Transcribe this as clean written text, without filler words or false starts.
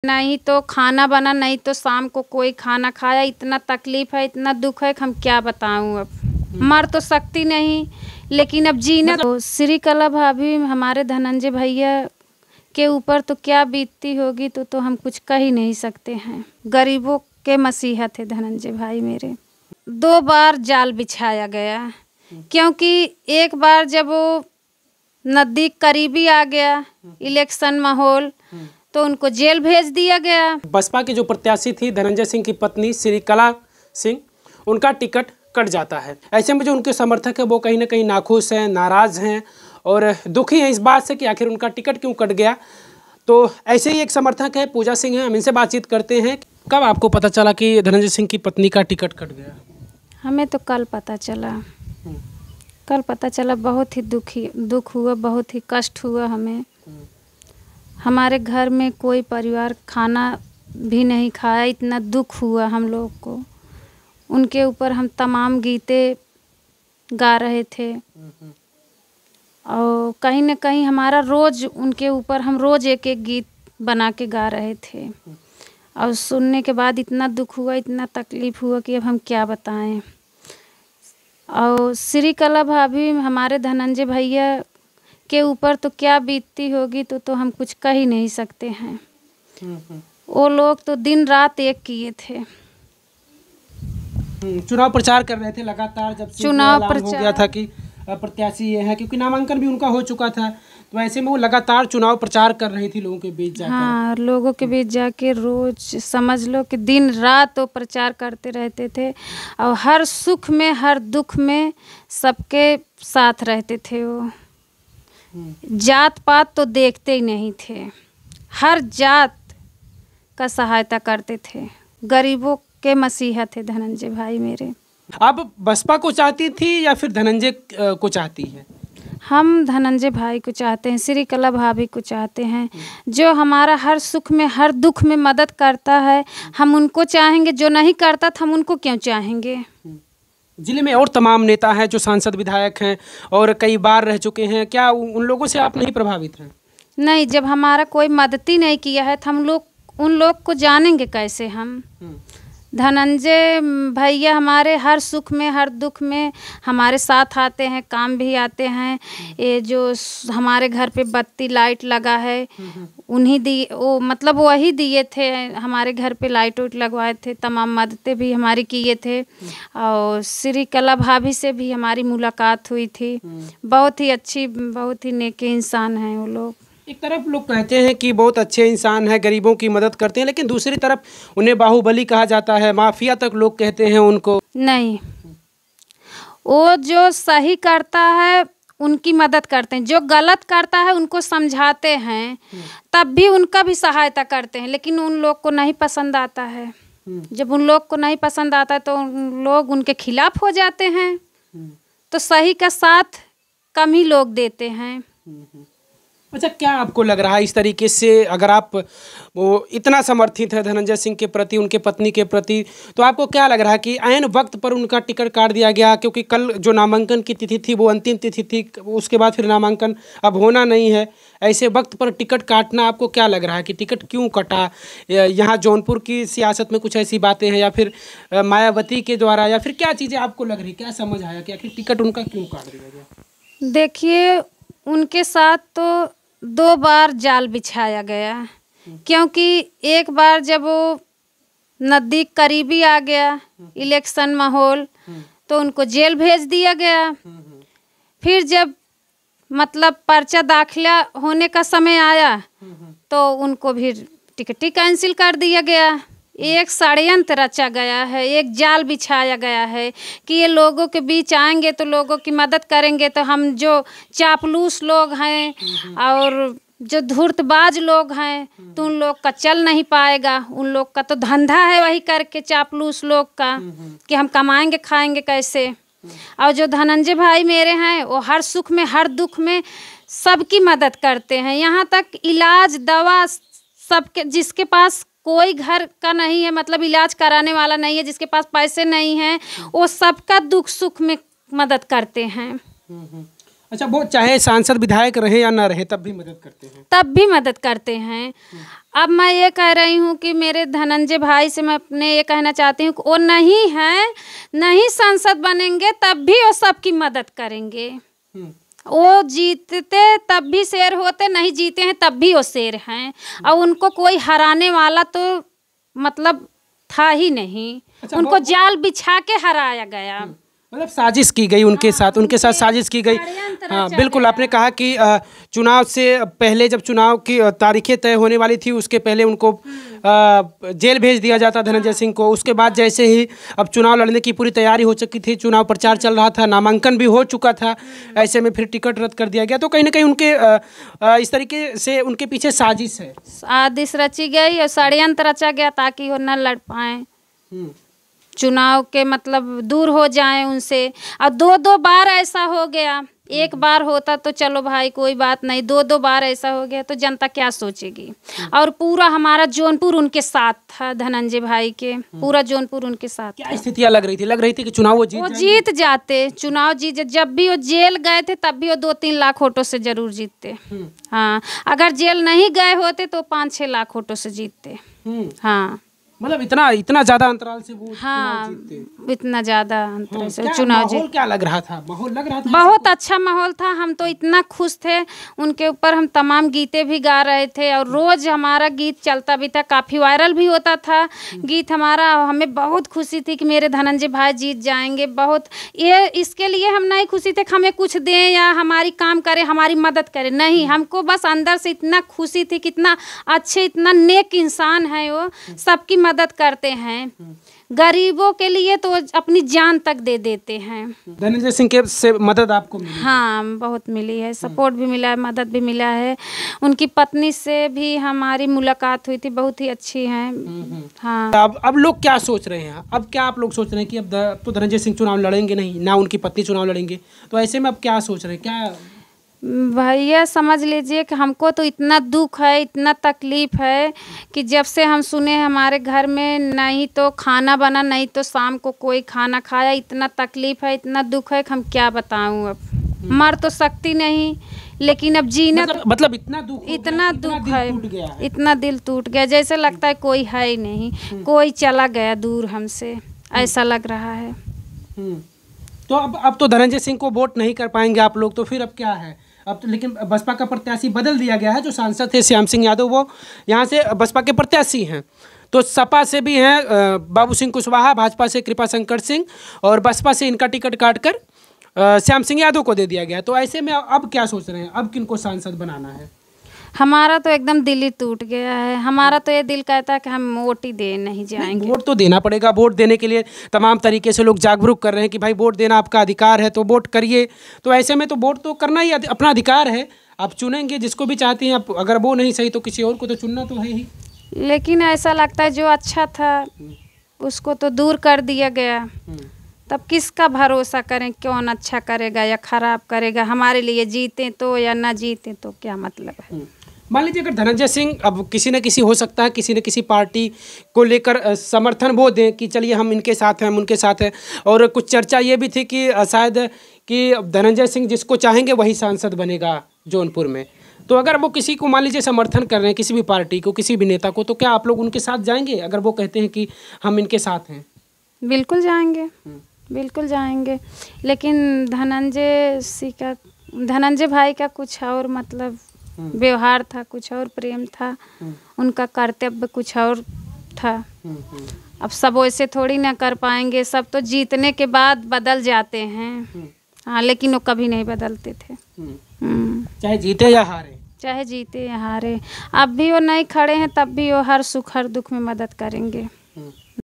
नहीं तो खाना बना, नहीं तो शाम को कोई खाना खाया। इतना तकलीफ है, इतना दुख है कि हम क्या बताऊं। अब मर तो सकती नहीं, लेकिन अब जीना तो श्री कला भाभी हमारे धनंजय भैया के ऊपर तो क्या बीतती होगी तो हम कुछ कह ही नहीं सकते हैं। गरीबों के मसीहा थे धनंजय भाई मेरे। 2 बार जाल बिछाया गया, क्योंकि एक बार जब वो नज़दीक करीबी आ गया इलेक्शन माहौल, तो उनको जेल भेज दिया गया। बसपा की जो प्रत्याशी थी धनंजय सिंह की पत्नी श्री कला सिंह, उनका टिकट कट जाता है। ऐसे में जो उनके समर्थक है वो कहीं ना कहीं नाखुश हैं, नाराज़ हैं और दुखी हैं इस बात से कि आखिर उनका टिकट क्यों कट गया। तो ऐसे ही एक समर्थक है पूजा सिंह है, हम इनसे बातचीत करते हैं। कब आपको पता चला कि धनंजय सिंह की पत्नी का टिकट कट गया? हमें तो कल पता चला। कल पता चला, बहुत ही दुख हुआ, बहुत ही कष्ट हुआ हमें। हमारे घर में कोई परिवार खाना भी नहीं खाया, इतना दुख हुआ हम लोग को। उनके ऊपर हम तमाम गीतें गा रहे थे और कहीं न कहीं हमारा रोज़ उनके ऊपर हम रोज़ एक एक गीत बना के गा रहे थे। और सुनने के बाद इतना दुख हुआ, इतना तकलीफ़ हुआ कि अब हम क्या बताएं। और श्री कला भाभी हमारे धनंजय भैया के ऊपर तो क्या बीतती होगी तो हम कुछ कह ही नहीं सकते हैं। वो लोग तो दिन रात एक किए थे। चुनाव प्रचार कर रहे थे लगातार, जब चुनाव प्रचार हो गया था कि प्रत्याशी ये है, क्योंकि नामांकन भी उनका हो चुका था, तो ऐसे में वो लगातार चुनाव प्रचार कर रही थी लोगों के बीच जाकर। हाँ, लोगों के बीच जाके रोज समझ लो कि दिन रात वो प्रचार करते रहते थे और हर सुख में हर दुख में सबके साथ रहते थे। वो जात पात तो देखते ही नहीं थे, हर जात का सहायता करते थे। गरीबों के मसीहा थे धनंजय भाई मेरे। आप बसपा को चाहती थी या फिर धनंजय को चाहती है? हम धनंजय भाई को चाहते हैं, श्री कला भाभी को चाहते हैं, जो हमारा हर सुख में हर दुख में मदद करता है। हम उनको चाहेंगे, जो नहीं करता था हम उनको क्यों चाहेंगे। जिले में और तमाम नेता हैं जो सांसद विधायक हैं और कई बार रह चुके हैं, क्या उन लोगों से आप नहीं प्रभावित हैं? नहीं, जब हमारा कोई मदद ही नहीं किया है तो हम लोग उन लोग को जानेंगे कैसे हम। धनंजय भैया हमारे हर सुख में हर दुख में हमारे साथ आते हैं, काम भी आते हैं। ये जो हमारे घर पे बत्ती लाइट लगा है उन्हीं दिए, वो मतलब वही दिए थे। हमारे घर पे लाइट वाइट लगवाए थे, तमाम मददें भी हमारी किए थे। और श्री कला भाभी से भी हमारी मुलाकात हुई थी। बहुत ही अच्छी, बहुत ही नेके इंसान हैं वो लोग। एक तरफ लोग कहते हैं कि बहुत अच्छे इंसान हैं, गरीबों की मदद करते हैं, लेकिन दूसरी तरफ उन्हें बाहुबली कहा जाता है, माफिया तक लोग कहते हैं उनको। नहीं, वो जो सही करता है उनकी मदद करते हैं, जो गलत करता है उनको समझाते हैं, तब भी उनका भी सहायता करते हैं, लेकिन उन लोग को नहीं पसंद आता है। जब उन लोग को नहीं पसंद आता है तो उन लोग उनके खिलाफ हो जाते हैं। तो सही का साथ कम ही लोग देते हैं। अच्छा, क्या आपको लग रहा है इस तरीके से, अगर आप वो इतना समर्थित है धनंजय सिंह के प्रति, उनके पत्नी के प्रति, तो आपको क्या लग रहा है कि ऐन वक्त पर उनका टिकट काट दिया गया? क्योंकि कल जो नामांकन की तिथि थी वो अंतिम तिथि थी, उसके बाद फिर नामांकन अब होना नहीं है। ऐसे वक्त पर टिकट काटना आपको क्या लग रहा है कि टिकट क्यों कटा? यहाँ जौनपुर की सियासत में कुछ ऐसी बातें हैं या फिर मायावती के द्वारा, या फिर क्या चीज़ें आपको लग रही, क्या समझ आया कि आखिर टिकट उनका क्यों काट दिया गया? देखिए, उनके साथ तो 2 बार जाल बिछाया गया, क्योंकि एक बार जब वो नज़दीक करीबी आ गया इलेक्शन माहौल, तो उनको जेल भेज दिया गया। फिर जब मतलब पर्चा दाखिला होने का समय आया तो उनको भी टिकट ही कैंसिल कर दिया गया। एक षड्यंत्र रचा गया है, एक जाल बिछाया गया है कि ये लोगों के बीच आएंगे तो लोगों की मदद करेंगे, तो हम जो चापलूस लोग हैं और जो धूर्तबाज लोग हैं तो उन लोग का चल नहीं पाएगा। उन लोग का तो धंधा है वही करके, चापलूस लोग का, कि हम कमाएंगे खाएंगे कैसे। और जो धनंजय भाई मेरे हैं वो हर सुख में हर दुख में सबकी मदद करते हैं, यहाँ तक इलाज दवा सबके, जिसके पास कोई घर का नहीं है, मतलब इलाज कराने वाला नहीं है, जिसके पास पैसे नहीं हैं, वो सबका दुख सुख में मदद करते हैं। अच्छा, वो चाहे सांसद विधायक रहे या ना रहे तब भी मदद करते हैं? तब भी मदद करते हैं। अब मैं ये कह रही हूँ कि मेरे धनंजय भाई से मैं अपने ये कहना चाहती हूँ कि वो नहीं है, नहीं सांसद बनेंगे तब भी वो सबकी मदद करेंगे। वो जीतते तब भी शेर होते, नहीं जीते हैं तब भी वो शेर हैं। और उनको कोई हराने वाला तो मतलब था ही नहीं। अच्छा, उनको जाल बिछा के हराया गया। मतलब साजिश की गई उनके साथ, उनके साथ साजिश की गई। हाँ बिल्कुल, आपने कहा कि चुनाव से पहले जब चुनाव की तारीखें तय होने वाली थी उसके पहले उनको जेल भेज दिया जाता धनंजय सिंह को। उसके बाद जैसे ही अब चुनाव लड़ने की पूरी तैयारी हो चुकी थी, चुनाव प्रचार चल रहा था, नामांकन भी हो चुका था, ऐसे में फिर टिकट रद्द कर दिया गया। तो कहीं ना कहीं उनके इस तरीके से उनके पीछे साजिश है, साजिश रची गई और षड्यंत्र रचा गया ताकि वो न लड़ पाए, चुनाव के मतलब दूर हो जाएं उनसे। और दो बार ऐसा हो गया। एक बार होता तो चलो भाई कोई बात नहीं, दो बार ऐसा हो गया तो जनता क्या सोचेगी। और पूरा हमारा जौनपुर उनके साथ था, धनंजय भाई के पूरा जौनपुर उनके साथ। क्या स्थितियां लग रही थी कि चुनाव वो जीत जाते, चुनाव जीत। जब भी वो जेल गए थे तब भी वो 2-3 लाख वोटों से जरूर जीतते। हाँ, अगर जेल नहीं गए होते तो 5-6 लाख वोटों से जीतते। हाँ, मतलब इतना ज्यादा अंतराल से वो हाँ, चुनाव जीतते। इतना ज्यादा अंतर से चुनाव माहौल क्या लग रहा था? माहौल लग रहा था बहुत अच्छा माहौल था। हम तो इतना खुश थे उनके ऊपर, हम तमाम गीतें भी गा रहे थे और रोज हमारा गीत चलता भी था, काफ़ी वायरल भी होता था गीत हमारा। हमें बहुत खुशी थी कि मेरे धनंजय भाई जीत जाएंगे। बहुत ये इसके लिए हम नहीं खुशी थे कि हमें कुछ दें या हमारी काम करें, हमारी मदद करें, नहीं। हमको बस अंदर से इतना खुशी थी, कितना अच्छे, इतना नेक इंसान है वो, सबकी मदद करते हैं। गरीबों के लिए तो अपनी जान तक दे देते हैं। धनंजय सिंह के से मदद आपको मिली? हाँ, बहुत मिली है, सपोर्ट भी मिला है, मदद भी मिला है। उनकी पत्नी से भी हमारी मुलाकात हुई थी, बहुत ही अच्छी हैं। हाँ, अब लोग क्या सोच रहे हैं? अब क्या आप लोग सोच रहे हैं कि अब तो धनंजय सिंह चुनाव लड़ेंगे नहीं, ना उनकी पत्नी चुनाव लड़ेंगे, तो ऐसे में अब क्या सोच रहे हैं? क्या भैया समझ लीजिए कि हमको तो इतना दुख है, इतना तकलीफ है कि जब से हम सुने हमारे घर में नहीं तो खाना बना, नहीं तो शाम को कोई खाना खाया, इतना तकलीफ है, इतना दुख है कि हम क्या बताऊं। अब मर तो सकती नहीं, लेकिन अब जीना मतलब इतना दुख है, इतना दिल टूट गया, जैसे लगता है कोई है ही नहीं, कोई चला गया दूर हमसे, ऐसा लग रहा है। तो अब तो धनंजय सिंह को वोट नहीं कर पाएंगे आप लोग, तो फिर अब क्या है? अब तो लेकिन बसपा का प्रत्याशी बदल दिया गया है। जो सांसद थे श्याम सिंह यादव, वो यहाँ से बसपा के प्रत्याशी हैं। तो सपा से भी हैं बाबू सिंह कुशवाहा, भाजपा से कृपा शंकर सिंह, और बसपा से इनका टिकट काटकर श्याम सिंह यादव को दे दिया गया। तो ऐसे में अब क्या सोच रहे हैं? अब किनको सांसद बनाना है? हमारा तो एकदम दिल ही टूट गया है। हमारा तो ये दिल कहता है कि हम वोट ही दे नहीं जाएंगे। वोट तो देना पड़ेगा। वोट देने के लिए तमाम तरीके से लोग जागरूक कर रहे हैं कि भाई वोट देना आपका अधिकार है, तो वोट करिए। तो ऐसे में तो वोट तो करना ही अपना अधिकार है। आप चुनेंगे जिसको भी चाहती हैं आप, अगर वो नहीं सही तो किसी और को तो चुनना तो है ही। लेकिन ऐसा लगता है जो अच्छा था उसको तो दूर कर दिया गया, तब किसका भरोसा करें, कौन अच्छा करेगा या खराब करेगा। हमारे लिए जीते तो या ना जीते तो क्या मतलब है। मान लीजिए अगर धनंजय सिंह अब किसी न किसी, हो सकता है किसी न किसी पार्टी को लेकर समर्थन वो दें कि चलिए हम इनके साथ हैं, हम उनके साथ हैं, और कुछ चर्चा ये भी थी कि शायद कि धनंजय सिंह जिसको चाहेंगे वही सांसद बनेगा जौनपुर में। तो अगर वो किसी को मान लीजिए समर्थन कर रहे हैं, किसी भी पार्टी को, किसी भी नेता को, तो क्या आप लोग उनके साथ जाएंगे अगर वो कहते हैं कि हम इनके साथ हैं? बिल्कुल जाएंगे, बिल्कुल जाएंगे। लेकिन धनंजय भाई का कुछ और मतलब व्यवहार था, कुछ और प्रेम था, उनका कर्तव्य कुछ और था। अब सब वैसे थोड़ी ना कर पाएंगे, सब तो जीतने के बाद बदल जाते हैं। हाँ, लेकिन वो कभी नहीं बदलते थे। चाहे जीते या हारे, चाहे जीते या हारे। अब भी वो नहीं खड़े हैं, तब भी वो हर सुख हर दुख में मदद करेंगे।